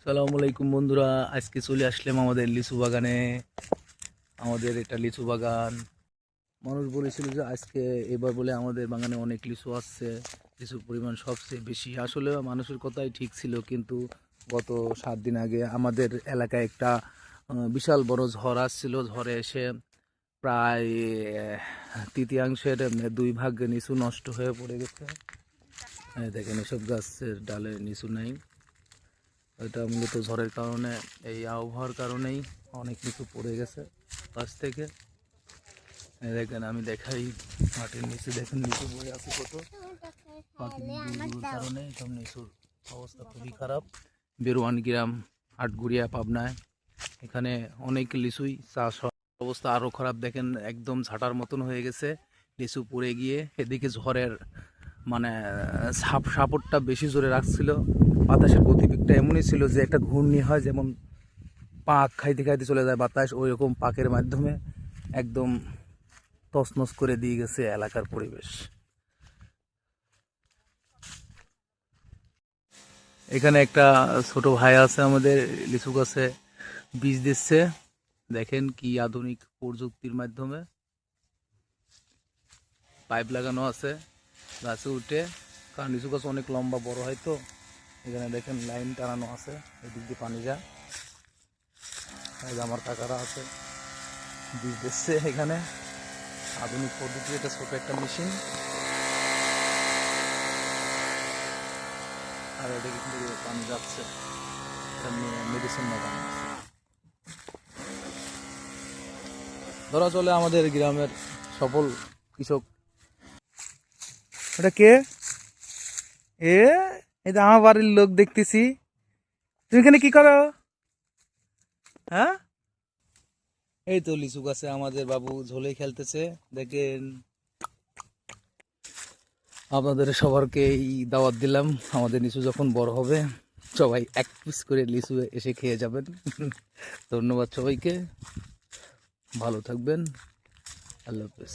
সালামু আলাইকুম বন্ধুরা, আজকে চলে আসলাম আমাদের লিচু বাগানে। আমাদের এটা লিচু বাগান। মানুষ বলেছিল যে আজকে এবার বলে আমাদের বাগানে অনেক লিচু আসছে, লিচুর পরিমাণ সবচেয়ে বেশি। আসলে মানুষের কথাই ঠিক ছিল, কিন্তু গত 7 দিন আগে আমাদের এলাকায় একটা বিশাল বড় ঝড় আসছিল। ঝড়ে এসে প্রায় তৃতীয়াংশের 2 ভাগ লিচু নষ্ট হয়ে পড়ে গেছে। দেখেন, এসব গাছের ডালে লিচু নাই। এটা মূলত ঝড়ের কারণে, এই আবহাওয়ার কারণেই অনেক কিছু পড়ে গেছে গাছ থেকে। দেখেন, আমি দেখাই মাটির নিচে, দেখেন নিচু পড়ে আছে কত। পাখির কারণে সব নিচুর অবস্থা খুবই খারাপ। বেরোয়ান গ্রাম, আটগুড়িয়া, পাবনায় এখানে অনেক লিচুই চাষ হয়। অবস্থা আরও খারাপ, দেখেন একদম ঝাঁটার মতন হয়ে গেছে লিচু পড়ে গিয়ে। এদিকে ঝড়ের মানে সাপোর্টটা বেশি জোরে রাখছিল। বাতাসের গতিবেগটা এমনই ছিল যে একটা ঘূর্ণি হয়, যেমন পাক খাইতে খাইতে চলে যায় বাতাস, ওই রকম পাকের মাধ্যমে একদম তছনছ করে দিয়ে গেছে এলাকার পরিবেশ। এখানে একটা ছোট ভাই আছে আমাদের, লিচু গাছে বীজ দিচ্ছে। দেখেন কি আধুনিক প্রযুক্তির মাধ্যমে পাইপ লাগানো আছে গাছে উঠে, কারণ লিচু গাছ অনেক লম্বা বড় হয় তো। এখানে দেখেন লাইন টানানো আছে, এদিক দিয়ে পানি যায়। আমার কাকারা আছে, বীজ দিচ্ছে এখানে আধুনিক পদ্ধতি। এটা ছোট একটা মেশিন, আর এদিকে কিন্তু পানি যাচ্ছে, এটা মেডিসিন লাগানো আছে। ধরা চলে আমাদের গ্রামের সফল কৃষক। এটা কে? এটা আমার বাড়ির লোক দেখতেছি। তুমি এখানে কি করো? হ্যাঁ, এই তো লিচু গাছে আমাদের বাবু ঝোলে খেলতেছে। দেখেন, আপনাদের সবারকে এই দাওয়াত দিলাম, আমাদের লিচু যখন বড় হবে সবাই 1 পিস করে লিচু এসে খেয়ে যাবেন। ধন্যবাদ সবাইকে, ভালো থাকবেন, আল্লাহ হাফেজ।